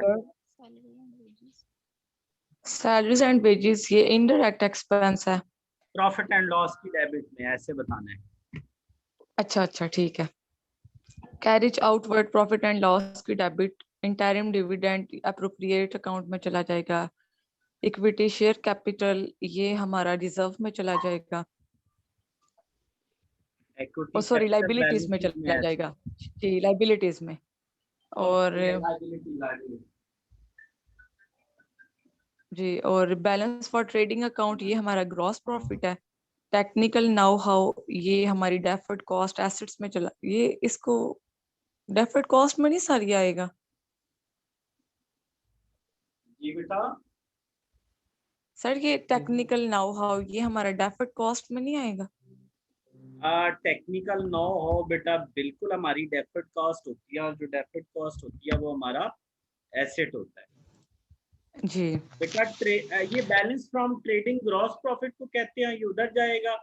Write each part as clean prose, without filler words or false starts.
Offer. Salaries and wages ये indirect expense है। Profit and loss की डेबिट में ऐसे बताना है। अच्छा अच्छा ठीक है। Carriage outward profit and loss की debit interim dividend appropriate account में चला जाएगा। इक्विटी शेयर कैपिटल ये हमारा रिजर्व में चला जाएगा। Equity sorry capital liabilities balance में शीट में चला ऐसे। जाएगा जी, लाइबिलिटीज में। और लायबिलिटी जी, और बैलेंस फॉर ट्रेडिंग अकाउंट ये हमारा ग्रॉस प्रॉफिट है। टेक्निकल नाउ हाउ ये हमारी डेफर्ड कॉस्ट एसेट्स में चला, ये इसको डेफर्ड कॉस्ट में नहीं सारी आएगा। जी बेटा। सर ये टेक्निकल नाउ हाउ ये हमारा डेफर्ड कॉस्ट में नहीं आएगा। टेक्निकल नो हो बेटा, बिल्कुल हमारी डेफर्ड कॉस्ट होती है, और जो डेफर्ड कॉस्ट होती है वो हमारा एसेट होता है जी बेटा। ये balance from trading gross profit को कहते हैं, ये उधर जाएगा।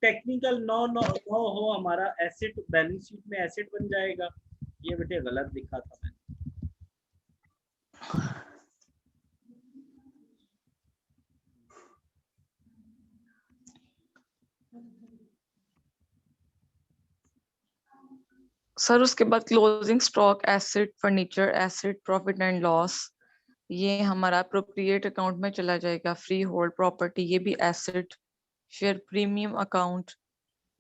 टेक्निकल नो नो नो हो हमारा एसेट, बैलेंस शीट में एसेट बन जाएगा। ये बेटे गलत लिखा था मैंने। सर उसके बाद closing stock asset furniture asset profit and loss ये हमारा अप्रोप्रिएट अकाउंट में चला जाएगा। फ्री होल्ड प्रॉपर्टी ये भी एसेट। शेयर प्रीमियम अकाउंट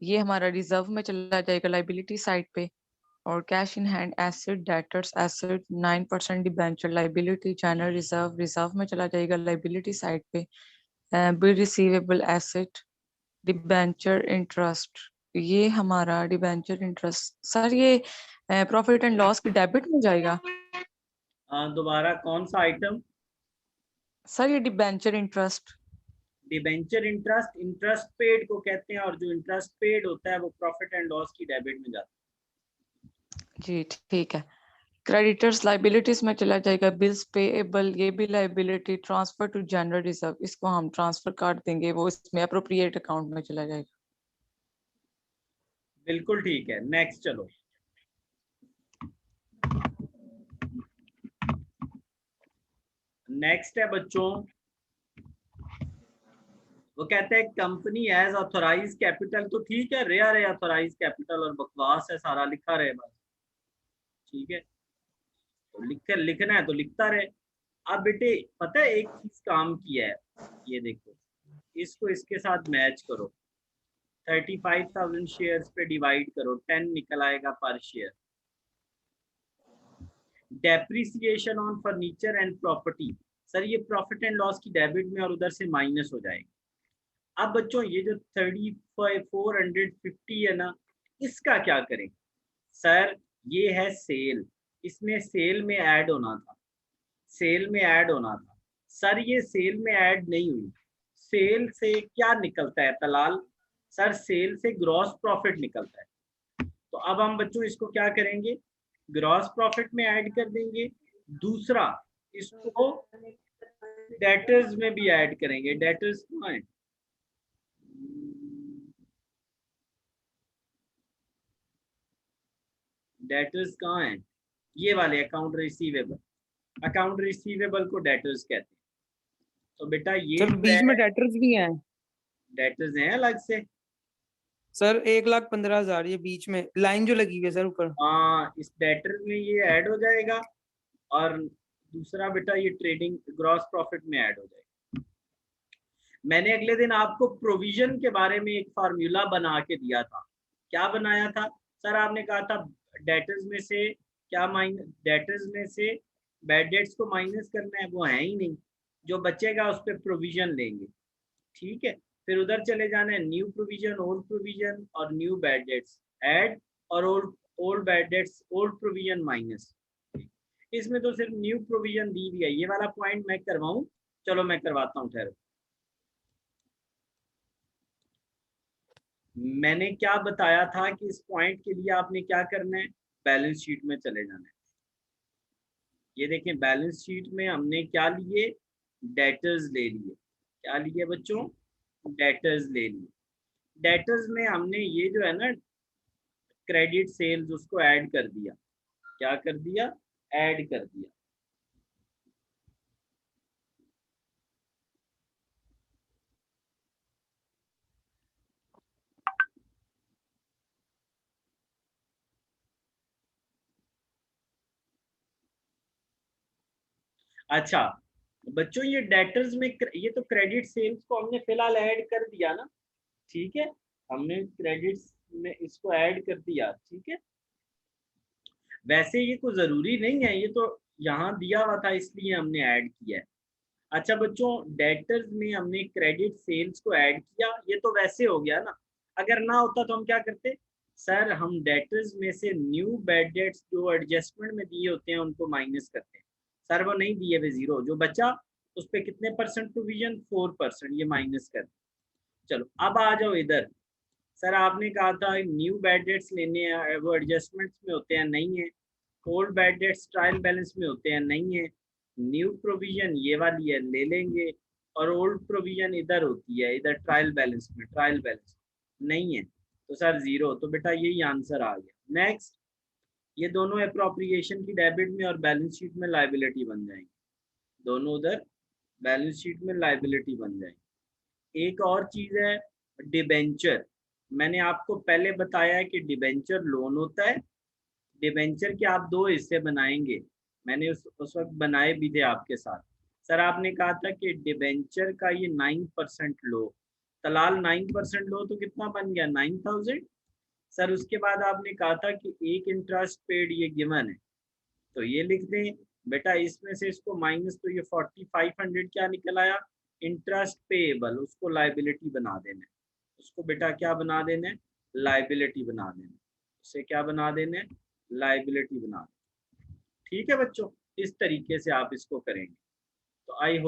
ये हमारा रिजर्व में चला जाएगा लाइबिलिटी साइड पे। और cash in hand asset debtors asset 9% debenture liability channel reserve reserve में चला जाएगा लाइबिलिटी साइड पे। Bill receivable asset debenture interest ये हमारा डिबेंचर इंटरेस्ट सर ये प्रॉफिट एंड लॉस की डेबिट में जाएगा। दोबारा कौन सा आइटम? सर ये debenture interest. Debenture interest, interest paid को कहते हैं, और जो इंटरेस्ट पेड होता है वो प्रॉफिट एंड लॉस की डेबिट में जाता है। जी ठीक है। क्रेडिटर्स लाइबिलिटीज में चला जाएगा। बिल्स पेएबल ये भी liability. Transfer to general reserve इसको हम ट्रांसफर काट देंगे, वो इसमें अप्रोप्रिएट अकाउंट में चला जाएगा। बिल्कुल ठीक है। नेक्स्ट चलो। नेक्स्ट है बच्चों, वो कहते हैं कंपनी एज ऑथोराइज कैपिटल। तो ठीक है, रेयर है ऑथोराइज कैपिटल और बकवास है सारा, लिखा रहे बस। ठीक है, तो लिखना है तो लिखता रहे। अब बेटे पता है एक चीज काम किया है, ये देखो, इसको इसके साथ मैच करो। 35,000 शेयर्स पे डिवाइड करो, 10 निकल आएगा पर share. Depreciation on furniture and property, sir ये प्रॉफिट एंड लॉस की डेबिट में और उधर से माइनस हो जाएगा। अब बच्चों ये जो 3450 है ना, इसका क्या करें? सर ये है सेल, इसमें सेल में ऐड होना था, सेल में ऐड होना था। सर ये सेल में ऐड नहीं हुई। सेल से क्या निकलता है तलाल? सर सेल से ग्रॉस प्रॉफिट निकलता है। तो अब हम बच्चों इसको क्या करेंगे, ग्रॉस प्रॉफिट में ऐड कर देंगे। दूसरा इसको डेटर्स में भी ऐड करेंगे। डेटर्स कहाँ है? डेटर्स कहाँ है? ये वाले अकाउंट रिसीवेबल, अकाउंट रिसीवेबल को डेटर्स कहते हैं। तो बेटा ये सर जो बीच में है डेटर्स भी हैं। डेटर्स हैं अलग से। सर 1,15,000 ये बीच में लाइन जो लगी हुई है सर ऊपर। हाँ, इस डेटर्स में ये ऐड हो जाएगा, और दूसरा बेटा ये ट्रेडिंग ग्रॉस प्रॉफिट में ऐड हो जाएगा। मैंने अगले दिन आपको प्रोविजन के बारे में एक फार्मूला बना के दिया था। क्या बनाया था सर? आपने कहा था डेटर्स में से क्या माइनस, डेटर्स में से बैड डेट्स को माइनस करना है, वो है ही नहीं। जो बचेगा उस पर प्रोविजन लेंगे। ठीक है, फिर उधर चले जाना है, न्यू प्रोविजन, ओल्ड प्रोविजन और न्यू बैड डेट्स ऐड, और old old bad debts old provision minus. इसमें तो सिर्फ न्यू प्रोविजन दी हुई है। ये वाला पॉइंट मैं करवाऊं? चलो मैं करवाता हूँ, ठहरो। मैंने क्या बताया था कि इस पॉइंट के लिए आपने क्या करना है, बैलेंस शीट में चले जाना है। ये देखें बैलेंस शीट में हमने क्या लिए, डेटर्स ले लिए। क्या लिए बच्चों? डेटर्स ले लिए। डेटर्स में हमने ये जो है ना क्रेडिट सेल्स, उसको ऐड कर दिया। क्या कर दिया? ऐड कर दिया। अच्छा बच्चों, ये डेटर्स में ये तो क्रेडिट सेल्स को हमने फिलहाल ऐड कर दिया ना, ठीक है, हमने क्रेडिट्स में इसको ऐड कर दिया, ठीक है। वैसे ये कोई जरूरी नहीं है, ये तो यहाँ दिया हुआ था इसलिए हमने ऐड किया है। अच्छा बच्चों, डेटर्स में हमने क्रेडिट सेल्स को ऐड किया, ये तो वैसे हो गया ना। अगर ना होता तो हम क्या करते, सर हम डेटर्स में से न्यू बैड डेट्स जो एडजस्टमेंट में दिए होते हैं उनको माइनस करते हैं। सर वो नहीं दिए हुए जीरो, जो बचा उस पर कितने परसेंट प्रोविजन, 4%, ये माइनस कर। चलो अब आ जाओ इधर। सर आपने कहा था न्यू बैड डेट्स लेने हैं, वो एडजस्टमेंट्स में होते हैं, नहीं है। Old bad debts trial balance में होते हैं, नहीं है। न्यू प्रोविजन ये वाली है, ले लेंगे। और ओल्ड प्रोविजन इधर होती है, इधर ट्रायल बैलेंस में, ट्रायल बैलेंस नहीं है, तो सर जीरो। तो बेटा यही आंसर आ गया। नेक्स्ट, ये दोनों अप्रोप्रिएशन की डेबिट में और बैलेंस शीट में लाइबिलिटी बन जाएंगे, दोनों उधर बैलेंस शीट में लाइबिलिटी बन जाएंगे। एक और चीज है डिबेंचर। मैंने आपको पहले बताया कि डिबेंचर लोन होता है। डिबेंचर के आप दो हिस्से बनाएंगे, मैंने उस वक्त बनाए भी थे आपके साथ। सर आपने कहा था कि डिबेंचर का ये 9% लो, तलाल 9% लो तो कितना बन गया, 9000। सर उसके बाद आपने कहा था कि एक इंटरेस्ट पेड ये गिवन है, तो ये लिख दें बेटा, इसमें से इसको माइनस, तो ये 4500 क्या निकल आया, इंटरेस्ट पेएबल, उसको लाइबिलिटी बना देना है। उसको बेटा क्या बना देना है, लाइबिलिटी बना देना है। उसे क्या बना देना है, लाइबिलिटी बना देना। ठीक है बच्चों, इस तरीके से आप इसको करेंगे। तो आई होप